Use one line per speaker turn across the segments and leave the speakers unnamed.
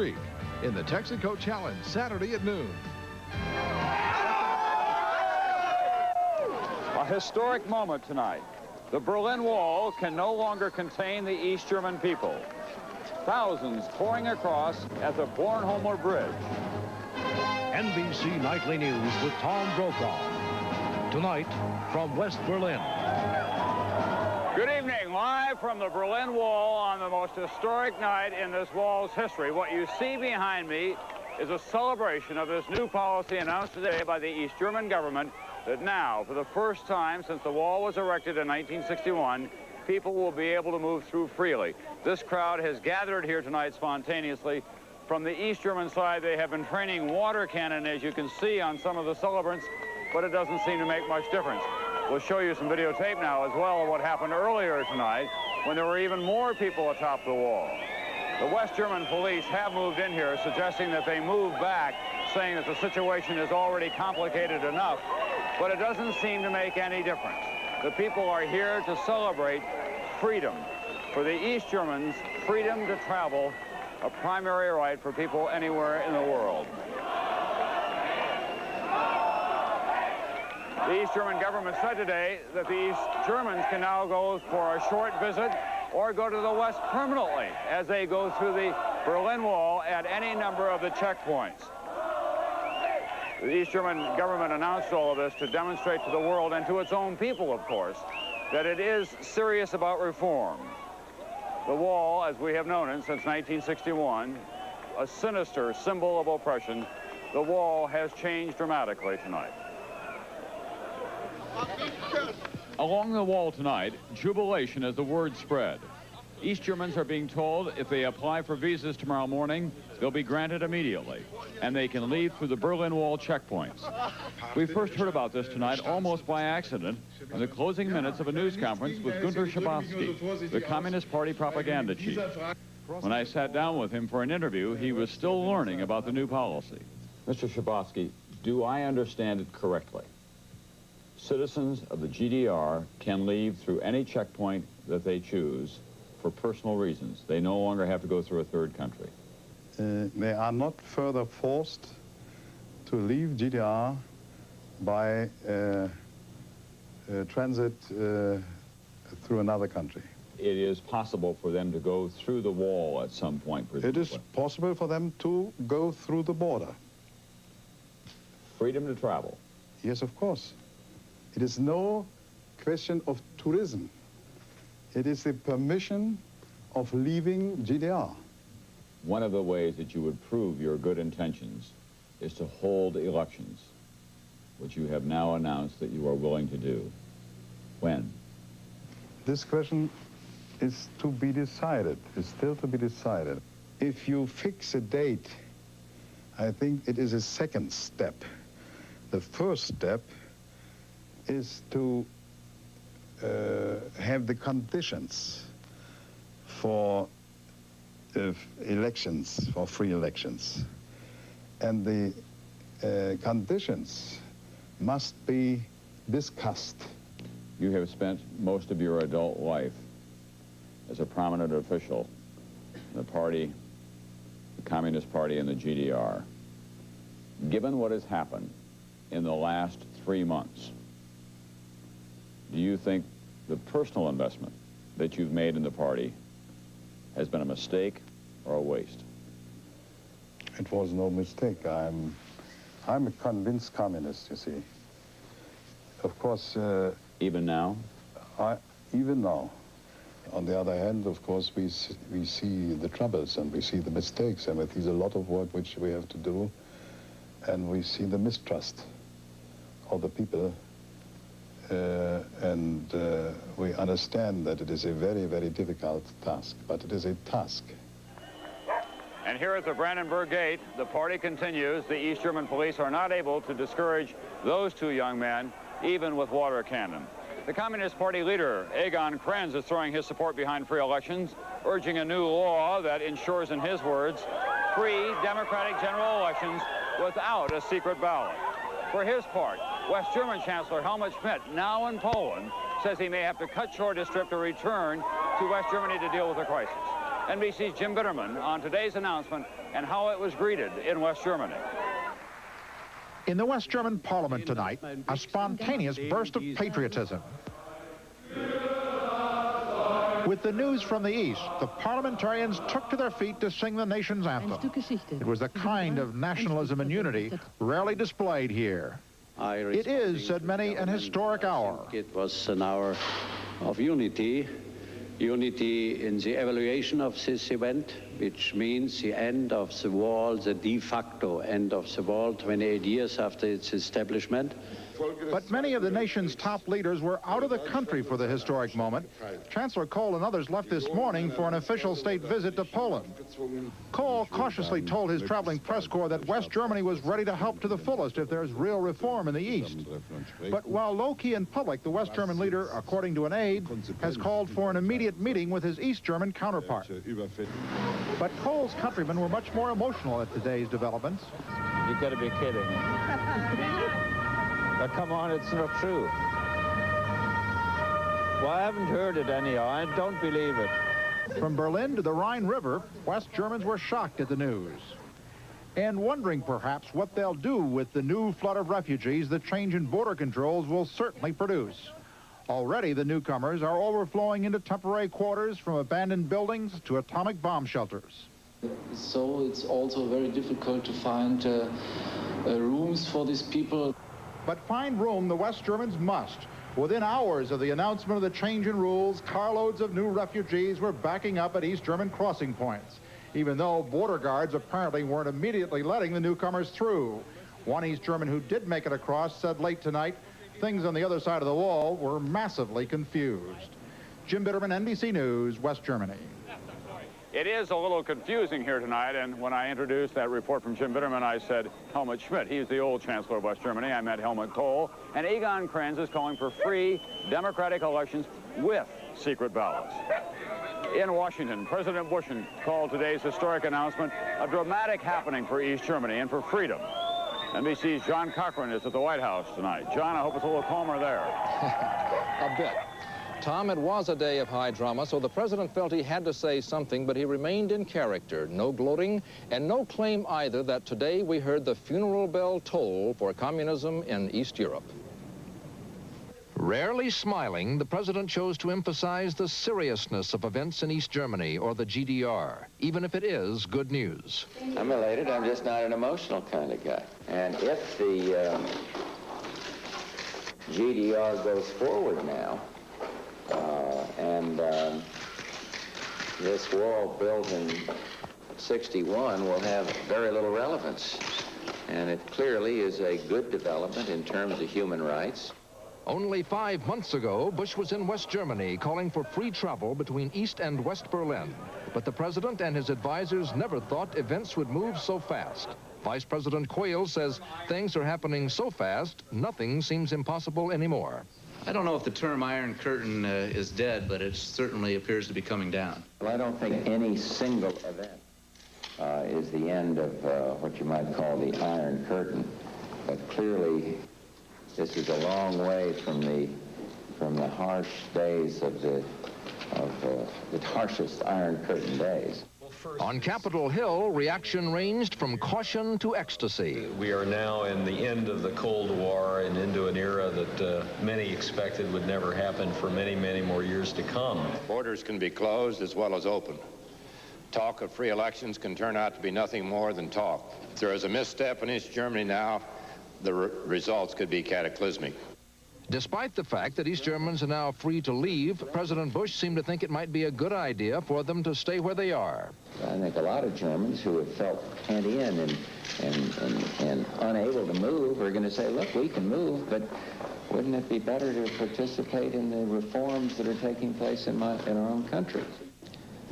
in the Texaco Challenge Saturday at noon.
A historic moment tonight. The Berlin Wall can no longer contain the East German people. Thousands pouring across at the Bornholmer Bridge.
NBC Nightly News with Tom Brokaw. Tonight from West Berlin.
Good evening, live from the Berlin Wall on the most historic night in this wall's history. What you see behind me is a celebration of this new policy announced today by the East German government that now, for the first time since the wall was erected in 1961, people will be able to move through freely. This crowd has gathered here tonight spontaneously. From the East German side, they have been training water cannon, as you can see on some of the celebrants, but it doesn't seem to make much difference. We'll show you some videotape now as well of what happened earlier tonight when there were even more people atop the wall. The West German police have moved in here, suggesting that they move back, saying that the situation is already complicated enough, but it doesn't seem to make any difference. The people are here to celebrate freedom. For the East Germans, freedom to travel, a primary right for people anywhere in the world. The East German government said today that the East Germans can now go for a short visit or go to the West permanently as they go through the Berlin Wall at any number of the checkpoints. The East German government announced all of this to demonstrate to the world and to its own people, of course, that it is serious about reform. The wall, as we have known it since 1961, a sinister symbol of oppression, the wall has changed dramatically tonight. Along the wall tonight, jubilation as the word spread. East Germans are being told if they apply for visas tomorrow morning, they'll be granted immediately, and they can leave through the Berlin Wall checkpoints. We first heard about this tonight almost by accident in the closing minutes of a news conference with Günter Schabowski, the Communist Party propaganda chief. When I sat down with him for an interview, he was still learning about the new policy. Mr. Schabowski, do I understand it correctly? Citizens of the GDR can leave through any checkpoint that they choose for personal reasons. They no longer have to go through a third country.
They are not further forced to leave GDR by transit through another country.
It is possible for them to go through the wall at some point, presumably.
It is possible for them to go through the border.
Freedom to travel.
Yes, of course. It is no question of tourism. It is the permission of leaving GDR.
One of the ways that you would prove your good intentions is to hold elections, which you have now announced that you are willing to do. When?
This question is to be decided, is still to be decided. If you fix a date, I think it is a second step. The first step is to have the conditions for elections, for free elections. And the conditions must be discussed.
You have spent most of your adult life as a prominent official in the party, the Communist Party and the GDR. Given what has happened in the last 3 months, do you think the personal investment that you've made in the party has been a mistake or a waste?
It was no mistake. I'm a convinced communist, you see. Of course...
even now?
Even now. On the other hand, of course, we see the troubles and we see the mistakes, and there's a lot of work which we have to do, and we see the mistrust of the people. We understand that it is a very, very difficult task, but it is a task.
And here at the Brandenburg Gate, the party continues. The East German police are not able to discourage those two young men, even with water cannon. The Communist Party leader, Egon Krenz, is throwing his support behind free elections, urging a new law that ensures, in his words, free democratic general elections without a secret ballot. For his part, West German Chancellor Helmut Schmidt, now in Poland, says he may have to cut short his trip to return to West Germany to deal with the crisis. NBC's Jim Bitterman on today's announcement and how it was greeted in West Germany.
In the West German parliament tonight, a spontaneous burst of patriotism. With the news from the East, the parliamentarians took to their feet to sing the nation's anthem. It was a kind of nationalism and unity rarely displayed here. It is, said many, an historic hour.
It was an hour of unity. Unity in the evaluation of this event, which means the end of the wall, the de facto end of the wall 28 years after its establishment.
But many of the nation's top leaders were out of the country for the historic moment. Chancellor Kohl and others left this morning for an official state visit to Poland. Kohl cautiously told his traveling press corps that West Germany was ready to help to the fullest if there's real reform in the East. But while low-key in public, the West German leader, according to an aide, has called for an immediate meeting with his East German counterpart. But Kohl's countrymen were much more emotional at today's developments.
You've got to be kidding. Now, come on, it's not true. Well, I haven't heard it anyhow. I don't believe it.
From Berlin to the Rhine River, West Germans were shocked at the news and wondering perhaps what they'll do with the new flood of refugees the change in border controls will certainly produce. Already, the newcomers are overflowing into temporary quarters, from abandoned buildings to atomic bomb shelters.
So it's also very difficult to find rooms for these people.
But find room the West Germans must. Within hours of the announcement of the change in rules, carloads of new refugees were backing up at East German crossing points, even though border guards apparently weren't immediately letting the newcomers through. One East German who did make it across said late tonight things on the other side of the wall were massively confused. Jim Bitterman, NBC News, West Germany.
It is a little confusing here tonight, and when I introduced that report from Jim Bitterman, I said Helmut Schmidt. He's the old Chancellor of West Germany. I met Helmut Kohl, and Egon Krenz is calling for free democratic elections with secret ballots. In Washington, President Bush called today's historic announcement a dramatic happening for East Germany and for freedom. NBC's John Cochran is at the White House tonight. John, I hope it's a little calmer there.
A bit. Tom, it was a day of high drama, so the president felt he had to say something, but he remained in character. No gloating, and no claim either that today we heard the funeral bell toll for communism in East Europe.
Rarely smiling, the president chose to emphasize the seriousness of events in East Germany, or the GDR, even if it is good news.
I'm elated. I'm just not an emotional kind of guy. And if the GDR goes forward now, this wall built in '61 will have very little relevance. And it clearly is a good development in terms of human rights.
Only 5 months ago, Bush was in West Germany calling for free travel between East and West Berlin. But the president and his advisors never thought events would move so fast. Vice President Quayle says things are happening so fast, nothing seems impossible anymore.
I don't know if the term Iron Curtain is dead, but it certainly appears to be coming down.
Well, I don't think any single event is the end of what you might call the Iron Curtain. But clearly, this is a long way from the harsh days of the harshest Iron Curtain days.
On Capitol Hill, reaction ranged from caution to ecstasy.
We are now in the end of the Cold War and into an era that many expected would never happen for many, many more years to come.
Borders can be closed as well as open. Talk of free elections can turn out to be nothing more than talk. If there is a misstep in East Germany now, the results could be cataclysmic.
Despite the fact that East Germans are now free to leave, President Bush seemed to think it might be a good idea for them to stay where they are.
I think a lot of Germans who have felt pent in and unable to move are going to say, look, we can move, but wouldn't it be better to participate in the reforms that are taking place in our own country?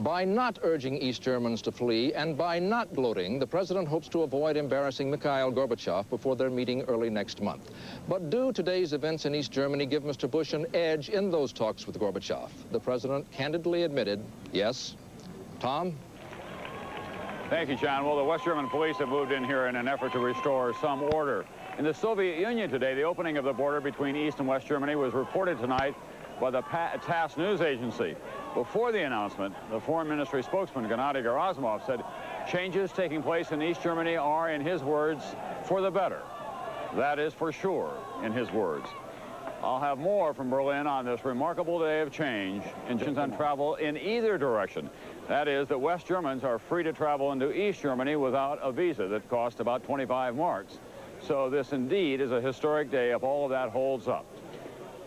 By not urging East Germans to flee and by not gloating, the president hopes to avoid embarrassing Mikhail Gorbachev before their meeting early next month. But do today's events in East Germany give Mr. Bush an edge in those talks with Gorbachev? The president candidly admitted, yes. Tom?
Thank you, John. Well, the West German police have moved in here in an effort to restore some order. In the Soviet Union today, the opening of the border between East and West Germany was reported tonight by the TASS news agency. Before the announcement, the Foreign Ministry spokesman, Gennady Gerasimov, said changes taking place in East Germany are, in his words, for the better. That is for sure, in his words. I'll have more from Berlin on this remarkable day of change on travel in either direction. That is, that West Germans are free to travel into East Germany without a visa that costs about 25 marks. So this indeed is a historic day if all of that holds up.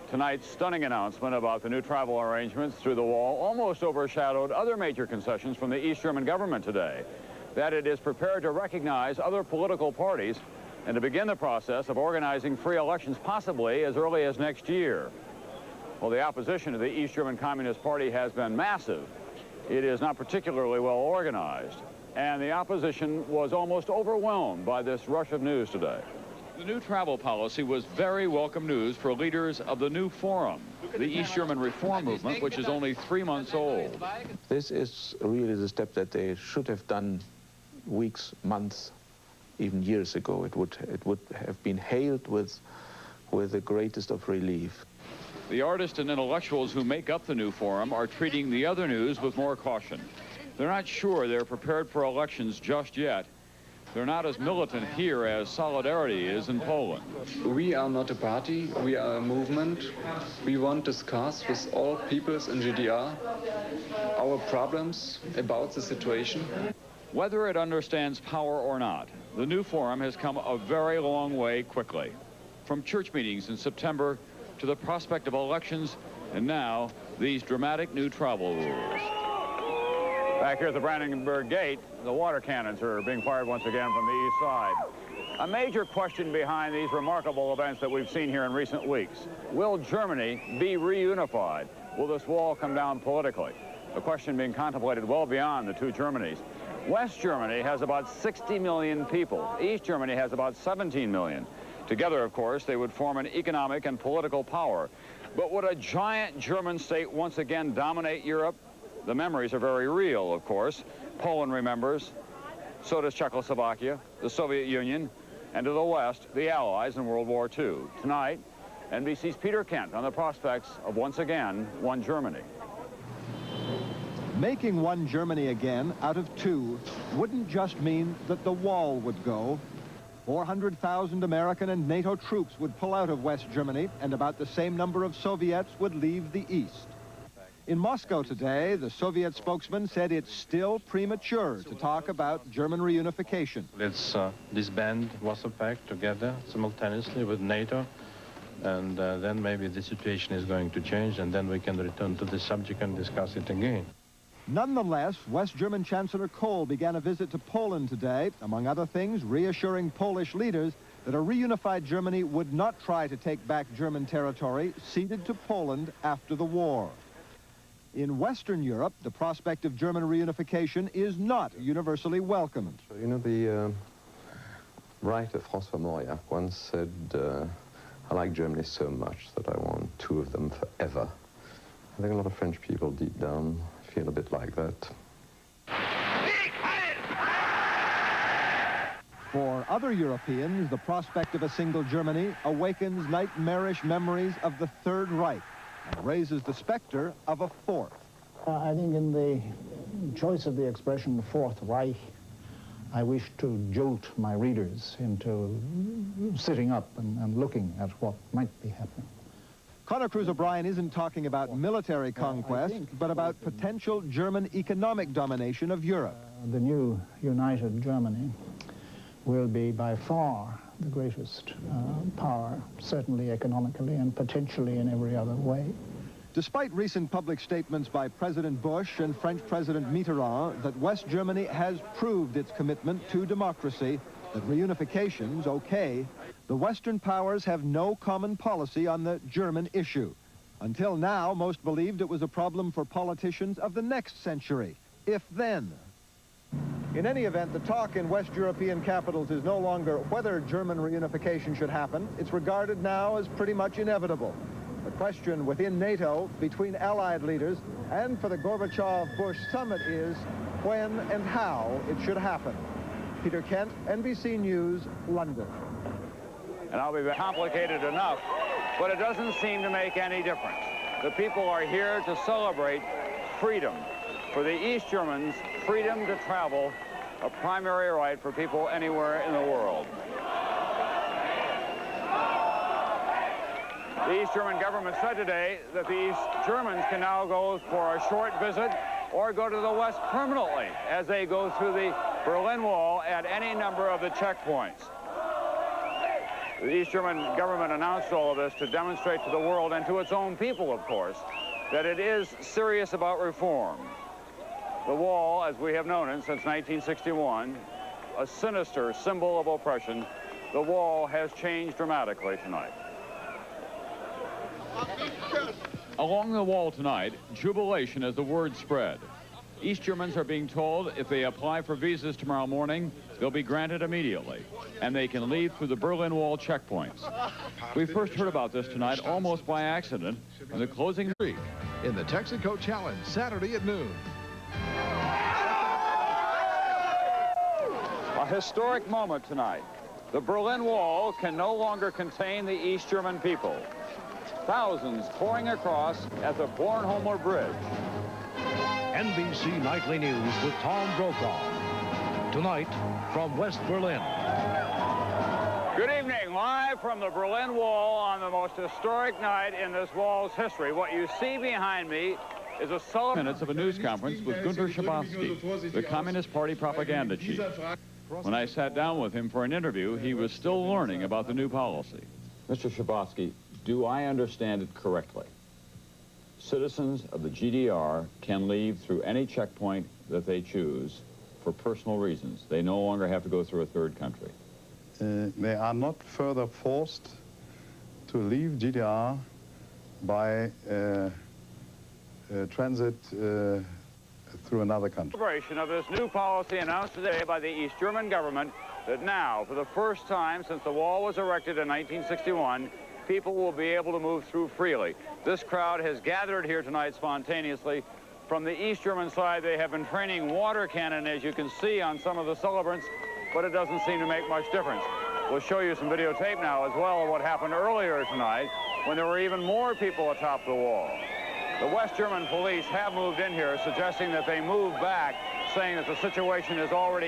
Tonight's stunning announcement about the new travel arrangements through the wall almost overshadowed other major concessions from the East German government today. That it is prepared to recognize other political parties and to begin the process of organizing free elections possibly as early as next year. Well, the opposition to the East German Communist Party has been massive. It is not particularly well organized, and the opposition was almost overwhelmed by this rush of news today. The new travel policy was very welcome news for leaders of the new forum, the East German reform movement, which is only 3 months old.
This is really the step that they should have done weeks, months, even years ago. It would have been hailed with the greatest of relief.
The artists and intellectuals who make up the new forum are treating the other news with more caution. They're not sure they're prepared for elections just yet. They're not as militant here as Solidarity is in Poland.
We are not a party, we are a movement. We want to discuss with all peoples in GDR our problems about the situation.
Whether it understands power or not, the new forum has come a very long way quickly. From church meetings in September to the prospect of elections, and now these dramatic new travel rules. Back here at the Brandenburg Gate, the water cannons are being fired once again from the east side. A major question behind these remarkable events that we've seen here in recent weeks. Will Germany be reunified? Will this wall come down politically? A question being contemplated well beyond the two Germanys. West Germany has about 60 million people. East Germany has about 17 million. Together, of course, they would form an economic and political power. But would a giant German state once again dominate Europe? The memories are very real, of course. Poland remembers, so does Czechoslovakia, the Soviet Union, and to the west, the Allies in World War II. Tonight, NBC's Peter Kent on the prospects of once again one Germany.
Making one Germany again out of two wouldn't just mean that the wall would go. 400,000 American and NATO troops would pull out of West Germany, and about the same number of Soviets would leave the East. In Moscow today, the Soviet spokesman said it's still premature to talk about German reunification.
Let's disband Warsaw Pact together simultaneously with NATO, and then maybe the situation is going to change, and then we can return to the subject and discuss it again.
Nonetheless, West German Chancellor Kohl began a visit to Poland today, among other things, reassuring Polish leaders that a reunified Germany would not try to take back German territory ceded to Poland after the war. In Western Europe, the prospect of German reunification is not universally welcomed.
You know, the writer François Mauriac once said, I like Germany so much that I want two of them forever. I think a lot of French people deep down feel a bit like that.
For other Europeans, the prospect of a single Germany awakens nightmarish memories of the Third Reich and raises the specter of a fourth.
I think in the choice of the expression Fourth Reich, I wish to jolt my readers into sitting up and looking at what might be happening.
Conor Cruise O'Brien isn't talking about military conquest, but about potential German economic domination of Europe.
The new united Germany will be by far the greatest power, certainly economically and potentially in every other way.
Despite recent public statements by President Bush and French President Mitterrand that West Germany has proved its commitment to democracy, that reunification's okay, the Western powers have no common policy on the German issue. Until now, most believed it was a problem for politicians of the next century, if then. In any event, the talk in West European capitals is no longer whether German reunification should happen. It's regarded now as pretty much inevitable. The question within NATO, between Allied leaders, and for the Gorbachev-Bush summit is when and how it should happen. Peter Kent, NBC News, London.
And I'll be complicated enough, but it doesn't seem to make any difference. The people are here to celebrate freedom. For the East Germans, freedom to travel, a primary right for people anywhere in the world. The East German government said today that the East Germans can now go for a short visit or go to the West permanently as they go through the Berlin Wall at any number of the checkpoints. The East German government announced all of this to demonstrate to the world and to its own people, of course, that it is serious about reform. The wall, as we have known it since 1961, a sinister symbol of oppression, the wall has changed dramatically tonight. Along the wall tonight, jubilation as the word spread. East Germans are being told if they apply for visas tomorrow morning, they'll be granted immediately, and they can leave through the Berlin Wall checkpoints. We first heard about this tonight almost by accident on the closing week.
In the Texaco Challenge, Saturday at noon.
A historic moment tonight. The Berlin Wall can no longer contain the East German people. Thousands pouring across at the Bornholmer Bridge.
NBC Nightly News with Tom Brokaw. Tonight from West Berlin.
Good evening, live from the Berlin Wall on the most historic night in this wall's history. What you see behind me is a celebration minutes of a news conference with Günter Schabowski, the Communist Party propaganda chief. When I sat down with him for an interview, he was still learning about the new policy. Mr. Schabowski, do I understand it correctly? Citizens of the GDR can leave through any checkpoint that they choose for personal reasons. They no longer have to go through a third country.
They are not further forced to leave GDR by transit through another country.
Celebration of this new policy announced today by the East German government that now, for the first time since the wall was erected in 1961, people will be able to move through freely. This crowd has gathered here tonight spontaneously. From the East German side, they have been training water cannon, as you can see on some of the celebrants, but it doesn't seem to make much difference. We'll show you some videotape now as well of what happened earlier tonight when there were even more people atop the wall. The West German police have moved in here, suggesting that they move back, saying that the situation is already